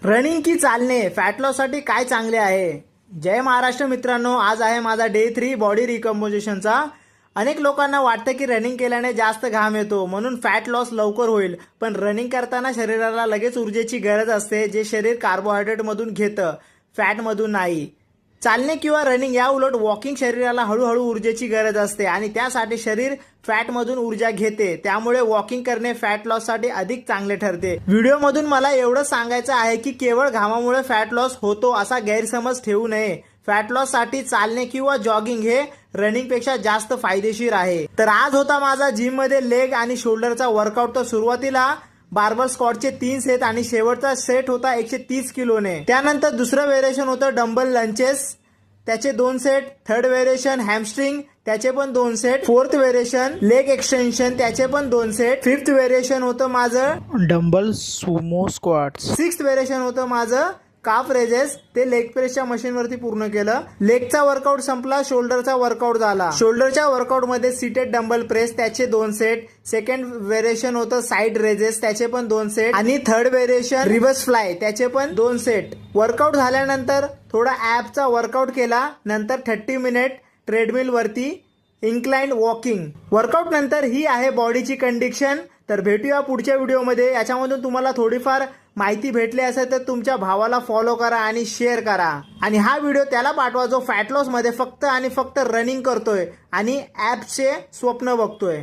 Running की चालणे fat loss साठी काय चांगले आहे। जय महाराष्ट्र मित्रांनो, आज आहे माझा डे 3 बॉडी रिकम्पोजिशनचा। अनेक लोकांना वाटतं की रनिंग केल्याने जास्त घाम येतो म्हणून फॅट लॉस लवकर होईल, पण रनिंग करताना शरीराला लगेच ऊर्जेची गरज असते, जे शरीर कार्बोहायड्रेट मधून घेतं, फॅट मधून नाही। चालणे किंवा रनिंग या उलट वॉकिंग शरीराला हळूहळू ऊर्जेची गरज असते आणि त्यासाठी शरीर फॅट मधून ऊर्जा घेते, त्यामुळे वॉकिंग करणे फॅट लॉस साठी अधिक चांगले ठरते। व्हिडिओ मधून मला एवढं सांगायचं आहे की केवळ घामामुळे फॅट लॉस होतो असा गैरसमज ठेवू नये। फॅट लॉस साठी चालणे किंवा जॉगिंग हे रनिंग पेक्षा जास्त फायदेशीर आहे। तर आज होता माझा जिम मध्ये लेग आणि शोल्डरचा वर्कआउट। तर सुरुवातीला बार्बल स्क्वॉटचे 3 सेट आणि शेवटचा सेट होता 130 किलोने। त्यानंतर दुसरं व्हेरिएशन होतं डंबल लंचेस, त्याचे 2 सेट। थर्ड व्हेरिएशन हॅमस्ट्रिंग, त्याचे पण 2 set. Fourth variation leg extension, त्याचे पण 2 सेट। फिफ्थ व्हेरिएशन होतं माझं dumbbell Sumo squats. Sixth variation होतं माझं काफ रेजेस, ते लेग प्रेसच्या मशीन वरती पूर्ण केलं। लेगचा वर्कआउट संपला, शोल्डरचा वर्कआउट झाला। शोल्डरच्या वर्कआउट मध्ये सीटेड डंबल प्रेस, त्याचे 2 सेट। सेकंड व्हेरिएशन होतं साइड रेजेस, त्याचे पण 2 सेट आणि थर्ड व्हेरिएशन रिव्हर्स फ्लाय, त्याचे पण 2 सेट। वर्कआउट झाल्यानंतर थोडा ॲपचा वर्कआउट केला, नंतर 30 मिनिट ट्रेडमिल वरती इन्क्लाइंड वॉकिंग। वर्कआउट नंतर ही आहे बॉडीची कंडिशन। तर भेटूया पुढच्या व्हिडिओमध्ये। याच्यामधून तुम्हाला थोडीफार माहिती भेटली असेल तर तुमच्या भावाला फॉलो करा आणि शेअर करा, आणि हा व्हिडिओ त्याला पाठवा जो फॅट लॉस मध्ये फक्त आणि फक्त रनिंग करतोय आणि ॲपचे स्वप्न बघतोय।